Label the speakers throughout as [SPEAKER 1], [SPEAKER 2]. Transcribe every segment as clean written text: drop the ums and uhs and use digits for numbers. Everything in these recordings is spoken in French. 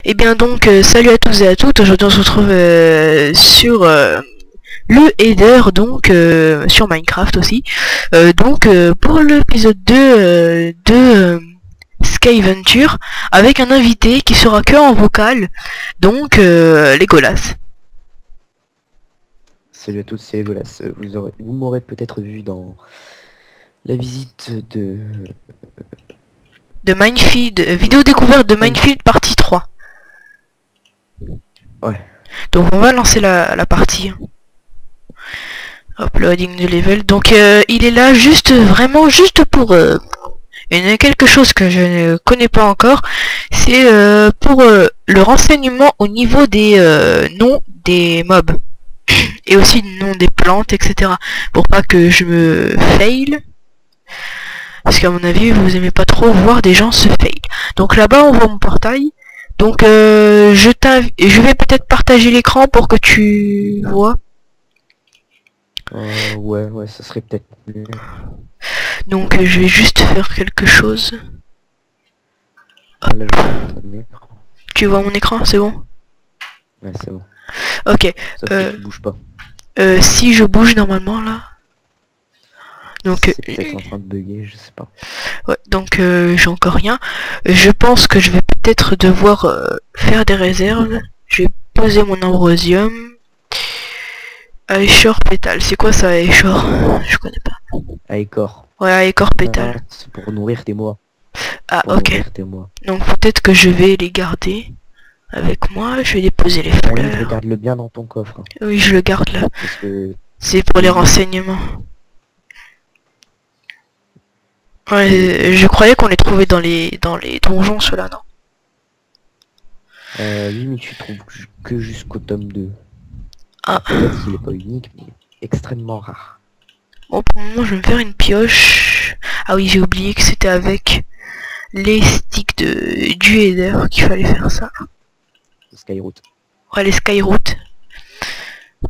[SPEAKER 1] Et bien donc, salut à tous et à toutes, aujourd'hui on se retrouve sur le header, donc sur Minecraft aussi. Pour l'épisode 2 Skyventure, avec un invité qui sera que en vocal, donc Legolas.
[SPEAKER 2] Salut à tous, c'est Legolas. Vous m'aurez peut-être vu dans la visite
[SPEAKER 1] De Minefield, vidéo découverte de Minefield partie 3.
[SPEAKER 2] Ouais.
[SPEAKER 1] Donc on va lancer la partie. Hop, loading de level. Donc il est là vraiment juste pour quelque chose que je ne connais pas encore. C'est pour le renseignement au niveau des noms des mobs. Et aussi le nom des plantes, etc. Pour pas que je me fail. Parce qu'à mon avis, vous aimez pas trop voir des gens se fail. Donc là-bas, on voit mon portail. Donc je vais peut-être partager l'écran pour que tu vois.
[SPEAKER 2] Ouais, ça serait peut-être mieux.
[SPEAKER 1] Donc je vais juste faire quelque chose.
[SPEAKER 2] Là, je vois ton écran.
[SPEAKER 1] Tu vois mon écran, c'est bon?
[SPEAKER 2] Ouais, c'est bon.
[SPEAKER 1] Ok.
[SPEAKER 2] Sauf que tu bouges pas.
[SPEAKER 1] Si je bouge normalement là. Donc
[SPEAKER 2] c'est peut-être en train de bugger, je sais pas.
[SPEAKER 1] ouais, donc j'ai encore rien. Je pense que je vais peut-être devoir faire des réserves. Je vais poser mon ambrosium. Aeshore pétale, c'est quoi ça Aeshore? Je connais pas.
[SPEAKER 2] Aecor.
[SPEAKER 1] Ouais, Aeshore pétale.
[SPEAKER 2] C'est pour nourrir tes mois.
[SPEAKER 1] Ah
[SPEAKER 2] Pour
[SPEAKER 1] ok.
[SPEAKER 2] nourrir tes mois.
[SPEAKER 1] Donc peut-être que je vais les garder avec moi. Je vais déposer les
[SPEAKER 2] Bon,
[SPEAKER 1] fleurs.
[SPEAKER 2] regarde-le bien dans ton coffre. Hein.
[SPEAKER 1] Oui, je le garde là.
[SPEAKER 2] Parce que...
[SPEAKER 1] C'est pour les renseignements. Ouais, je croyais qu'on les trouvait dans les donjons, ceux-là, non?
[SPEAKER 2] Oui, mais tu trouves que jusqu'au tome 2.
[SPEAKER 1] Ah.
[SPEAKER 2] Peut-être qu'il est pas unique, mais extrêmement rare.
[SPEAKER 1] Bon, pour le moment, je vais me faire une pioche. Ah oui, j'ai oublié que c'était avec les sticks du header qu'il fallait faire ça.
[SPEAKER 2] Skyroot.
[SPEAKER 1] Ouais, les Skyroot.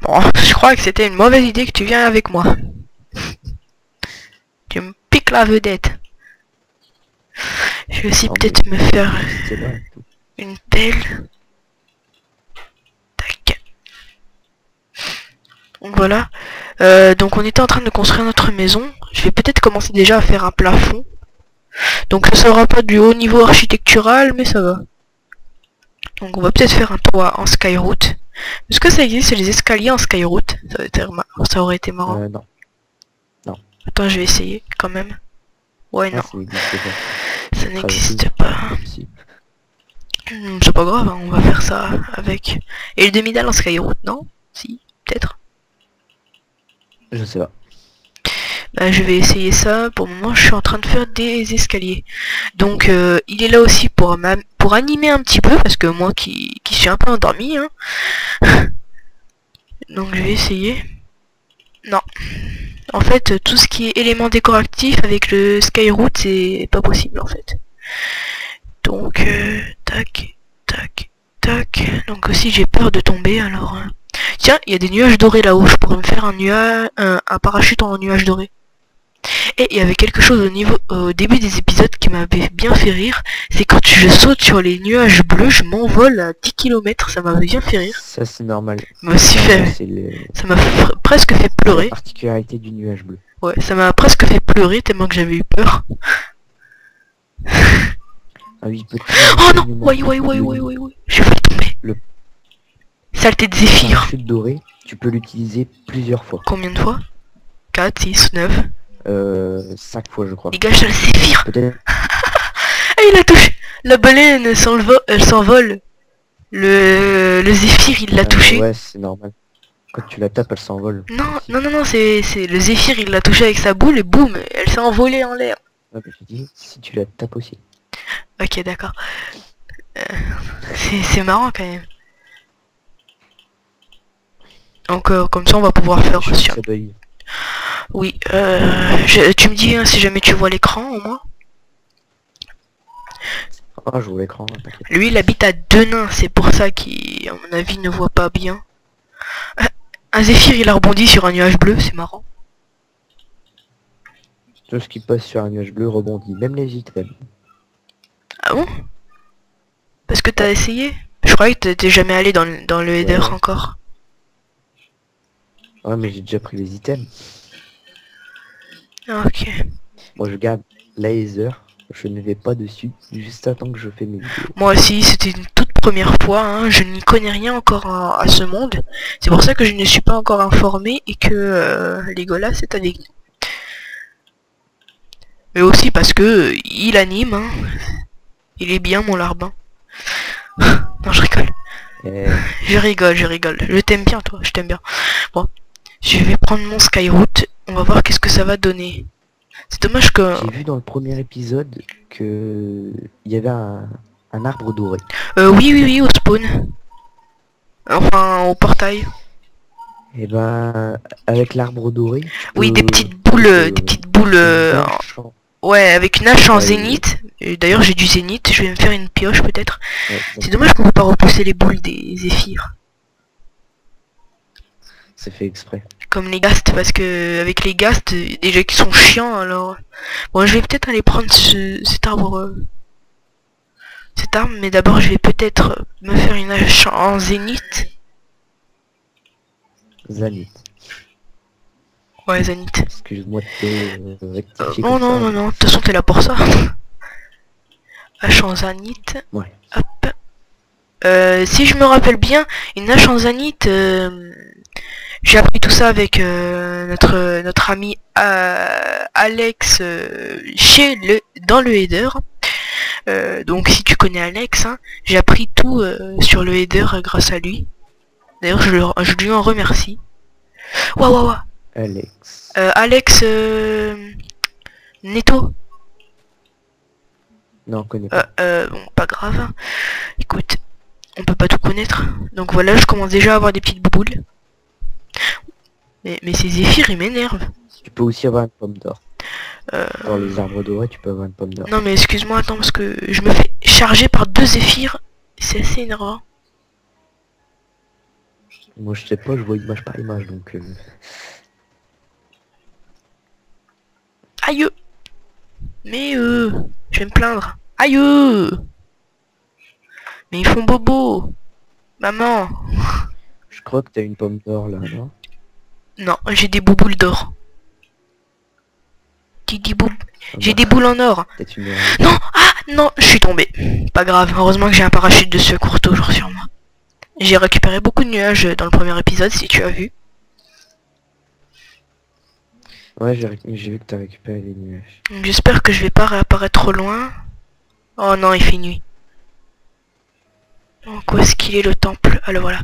[SPEAKER 1] Bon, je crois que c'était une mauvaise idée que tu viens avec moi. Tu me piques la vedette. Je vais aussi peut-être me faire une pelle. Tac. Donc voilà. Donc on était en train de construire notre maison. Je vais peut-être commencer déjà à faire un plafond. Donc ça sera pas du haut niveau architectural, mais ça va. Donc on va peut-être faire un toit en Skyroot. Est-ce que ça existe les escaliers en Skyroot? Ça aurait été marrant.
[SPEAKER 2] Non. Non.
[SPEAKER 1] Attends, je vais essayer quand même. Ouais, non. Ça n'existe pas. C'est pas grave, hein, on va faire ça avec. Et le demi-dalle en Skyroot, non? Si, peut-être.
[SPEAKER 2] Je sais pas.
[SPEAKER 1] Bah, je vais essayer ça. Pour le moment, je suis en train de faire des escaliers. Donc, il est là aussi pour animer un petit peu, parce que moi qui suis un peu endormi, hein. Donc, je vais essayer. Non. En fait, tout ce qui est élément décoratif avec le Skyroot, c'est pas possible, en fait. Donc, tac, tac, tac. Donc aussi, j'ai peur de tomber, alors... Tiens, il y a des nuages dorés là-haut. Je pourrais me faire un parachute en nuage doré. Et il y avait quelque chose au début des épisodes qui m'avait bien fait rire. C'est quand je saute sur les nuages bleus, je m'envole à 10 km. Ça m'avait bien fait rire.
[SPEAKER 2] Ça, c'est normal.
[SPEAKER 1] Ça m'a presque fait pleurer.
[SPEAKER 2] La particularité du nuage bleu.
[SPEAKER 1] Ouais, ça m'a presque fait pleurer tellement que j'avais eu peur.
[SPEAKER 2] Ah oui,
[SPEAKER 1] oh non, ouais, je vais tomber. Saleté de Zéphyr.
[SPEAKER 2] Le parachute doré, tu peux l'utiliser plusieurs fois.
[SPEAKER 1] Combien de fois? 4, 6, 9.
[SPEAKER 2] 5 fois, je crois.
[SPEAKER 1] Dégage le Zéphyr.
[SPEAKER 2] Peut-être.
[SPEAKER 1] Ah, il a touché. La baleine elle s'envole. Le Zéphyr, il l'a touché.
[SPEAKER 2] Ouais, c'est normal. Quand tu la tapes, elle s'envole.
[SPEAKER 1] Non, c'est le Zéphyr, il l'a touché avec sa boule et boum, elle s'est envolée en l'air.
[SPEAKER 2] Ouais, mais je dis, si tu la tapes aussi.
[SPEAKER 1] Ok, d'accord. C'est marrant quand même. Donc comme ça on va pouvoir faire aussi. Oui, tu me dis hein, si jamais tu vois l'écran au moins.
[SPEAKER 2] Ah, je vois l'écran.
[SPEAKER 1] Lui il habite à deux nains, c'est pour ça qu'il à mon avis ne voit pas bien. Un Zéphyr il a rebondi sur un nuage bleu, c'est marrant.
[SPEAKER 2] Tout ce qui passe sur un nuage bleu rebondit, même les items.
[SPEAKER 1] Ah bon? Parce que t'as essayé? Je croyais que t'étais jamais allé dans le header
[SPEAKER 2] Ouais.
[SPEAKER 1] encore.
[SPEAKER 2] Ouais, mais j'ai déjà pris les items.
[SPEAKER 1] Ah, ok.
[SPEAKER 2] Moi, je garde laser. Je ne vais pas dessus. Juste attends que je fais mes vidéos.
[SPEAKER 1] Moi aussi, c'était une toute première fois, hein. Je n'y connais rien encore à ce monde. C'est pour ça que je ne suis pas encore informé et que Legolas est avec nous. Mais aussi parce que il anime, hein. Il est bien mon larbin. Non, je rigole.
[SPEAKER 2] Et...
[SPEAKER 1] Je rigole, je rigole. Je t'aime bien, toi, je t'aime bien. Bon, je vais prendre mon Skyroot. On va voir qu'est-ce que ça va donner. C'est dommage que...
[SPEAKER 2] J'ai vu dans le premier épisode que il y avait un arbre doré.
[SPEAKER 1] oui, oui, oui, au spawn. Enfin, au portail.
[SPEAKER 2] Et ben, avec l'arbre doré, tu
[SPEAKER 1] Oui,
[SPEAKER 2] peux-
[SPEAKER 1] des petites boules... ouais, avec une hache en zénith. Et d'ailleurs, j'ai du zénith. Je vais me faire une pioche, peut-être.
[SPEAKER 2] Ouais,
[SPEAKER 1] C'est dommage qu'on peut pas repousser les boules des zéphyrs.
[SPEAKER 2] c'est fait exprès.
[SPEAKER 1] Comme les ghasts, parce que avec les ghasts, déjà qui sont chiants, alors... Bon, je vais peut-être aller prendre cet arbre... cette arme, mais d'abord je vais peut-être me faire une hache en zénith.
[SPEAKER 2] Zanit.
[SPEAKER 1] Ouais, zénith.
[SPEAKER 2] Excuse-moi de te rectifier
[SPEAKER 1] Non,
[SPEAKER 2] comme
[SPEAKER 1] non,
[SPEAKER 2] ça.
[SPEAKER 1] non, non, de toute façon t'es là pour ça. Hache en zénith.
[SPEAKER 2] Ouais.
[SPEAKER 1] Hop. Si je me rappelle bien, une hache en zénith... j'ai appris tout ça avec notre ami Alex dans le header. Donc si tu connais Alex, hein, j'ai appris tout sur le header grâce à lui. D'ailleurs je lui en remercie. Waouh waouh waouh.
[SPEAKER 2] Alex.
[SPEAKER 1] Alex Neto.
[SPEAKER 2] Non, on connaît pas.
[SPEAKER 1] Bon, pas grave. Hein. Écoute, on peut pas tout connaître. Donc voilà, je commence déjà à avoir des petites boules. Mais ces zéphyrs, ils m'énervent.
[SPEAKER 2] Tu peux aussi avoir une pomme d'or. Dans les arbres dorés, tu peux avoir une pomme d'or.
[SPEAKER 1] Non mais excuse-moi, attends, parce que je me fais charger par 2 zéphyrs. C'est assez énervant.
[SPEAKER 2] Moi, je sais pas, je vois image par image, donc...
[SPEAKER 1] Aïe. Mais je vais me plaindre. Aïe. Mais ils font bobo. Maman.
[SPEAKER 2] Je crois que t'as une pomme d'or, là, non?
[SPEAKER 1] Non, j'ai des bouboules d'or. J'ai des boules en or.
[SPEAKER 2] Peut-être une...
[SPEAKER 1] Non, ah non, je suis tombé. Pas grave, heureusement que j'ai un parachute de secours toujours sur moi. J'ai récupéré beaucoup de nuages dans le premier épisode, si tu as vu.
[SPEAKER 2] Ouais, j'ai vu que t'as récupéré les nuages.
[SPEAKER 1] J'espère que je vais pas réapparaître trop loin. Oh non, il fait nuit. Donc où est-ce qu'il est le temple? Alors voilà.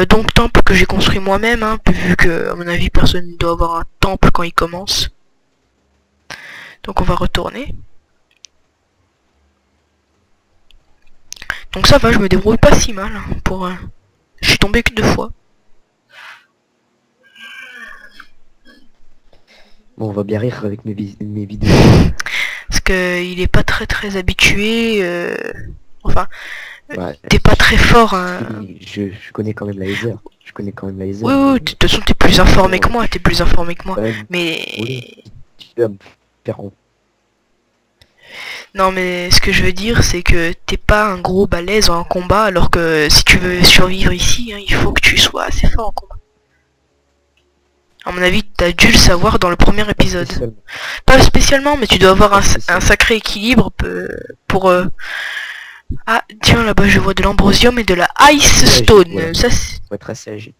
[SPEAKER 1] Donc temple que j'ai construit moi-même, hein, vu que à mon avis personne ne doit avoir un temple quand il commence. Donc on va retourner. Donc ça va, je me débrouille pas si mal hein, pour... Je suis tombé que 2 fois.
[SPEAKER 2] Bon, on va bien rire avec mes vidéos.
[SPEAKER 1] Parce que il est pas très habitué. Enfin,
[SPEAKER 2] Ouais,
[SPEAKER 1] t'es pas très fort. Hein.
[SPEAKER 2] je connais quand même la laser. Je connais quand même la laser.
[SPEAKER 1] Oui, oui, de toute façon t'es plus informé que moi. T'es plus informé que moi. Mais...
[SPEAKER 2] Oui, tu vas me faire honte.
[SPEAKER 1] Non mais ce que je veux dire c'est que t'es pas un gros balèze en combat alors que si tu veux survivre ici, hein, il faut que tu sois assez fort en combat. À mon avis t'as dû le savoir dans le premier épisode. Pas spécialement mais tu dois avoir un sacré équilibre pour... Ah tiens là-bas je vois de l'ambrosium et de la ice stone.
[SPEAKER 2] Voilà.
[SPEAKER 1] Ça c'est...
[SPEAKER 2] Faut être assez agile.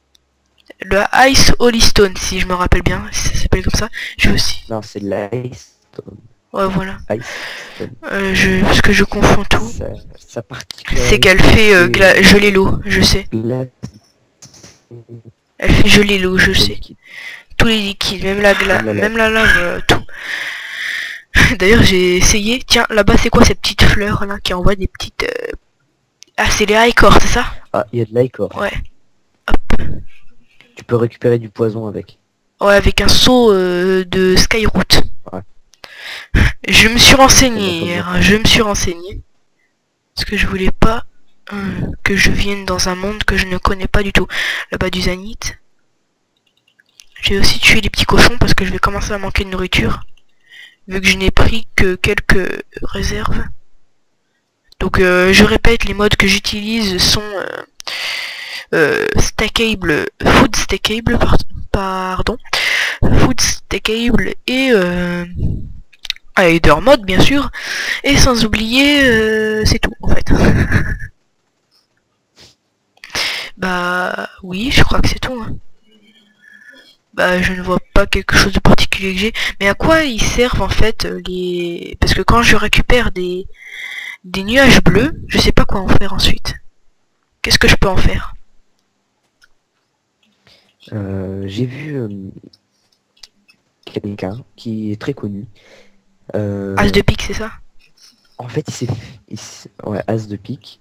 [SPEAKER 1] Le ice holy stone si je me rappelle bien, ça s'appelle comme ça. Je veux aussi...
[SPEAKER 2] Non, c'est de la ice stone.
[SPEAKER 1] Ouais voilà.
[SPEAKER 2] Ice stone.
[SPEAKER 1] Parce que je confonds tout.
[SPEAKER 2] Ça
[SPEAKER 1] c'est qu'elle fait geler l'eau, je sais. Elle fait geler l'eau, je sais. Tous les liquides, même la glace, même la lave, tout. D'ailleurs j'ai essayé. Tiens, là-bas c'est quoi ces petites fleurs là qui envoient des petites... Ah c'est les ichor, c'est ça?
[SPEAKER 2] Ah, il y a de l'ichor.
[SPEAKER 1] Ouais. Hop.
[SPEAKER 2] Tu peux récupérer du poison avec.
[SPEAKER 1] Ouais, avec un seau de Skyroot.
[SPEAKER 2] Ouais.
[SPEAKER 1] Je me suis renseigné hier, je me suis renseigné. Parce que je voulais pas que je vienne dans un monde que je ne connais pas du tout. Là-bas du Zanith. J'ai aussi tué les petits cochons parce que je vais commencer à manquer de nourriture. Vu que je n'ai pris que quelques réserves. Donc je répète, les modes que j'utilise sont stackable, food stackable, pardon, food stackable et Eder mode bien sûr, et sans oublier, c'est tout en fait. Bah oui, je crois que c'est tout. Hein. Bah je ne vois pas quelque chose de particulier que j'ai. Mais à quoi ils servent en fait les... Parce que quand je récupère des nuages bleus, je sais pas quoi en faire ensuite. Qu'est-ce que je peux en faire?
[SPEAKER 2] J'ai vu quelqu'un qui est très connu.
[SPEAKER 1] As de pique, c'est ça?
[SPEAKER 2] En fait, ouais, As de pique.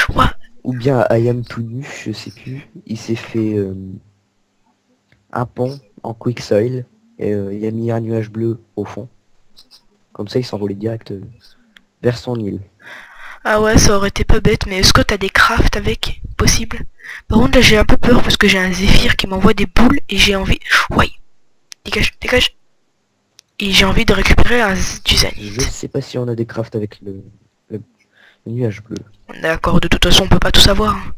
[SPEAKER 1] Ouais.
[SPEAKER 2] Ou bien I am tout nu, je sais plus. Il s'est fait un pont en quicksoil et il a mis un nuage bleu au fond. Comme ça, il s'envolait direct vers son île.
[SPEAKER 1] Ah ouais, ça aurait été pas bête, mais est-ce que t'as des crafts avec? Possible. Par contre, là, j'ai un peu peur parce que j'ai un Zéphyr qui m'envoie des boules et j'ai envie... Ouais. Dégage, dégage. Et j'ai envie de récupérer du
[SPEAKER 2] Je
[SPEAKER 1] Zanite.
[SPEAKER 2] sais pas si on a des crafts avec le nuage bleu.
[SPEAKER 1] D'accord, de toute façon, on peut pas tout savoir. Hein.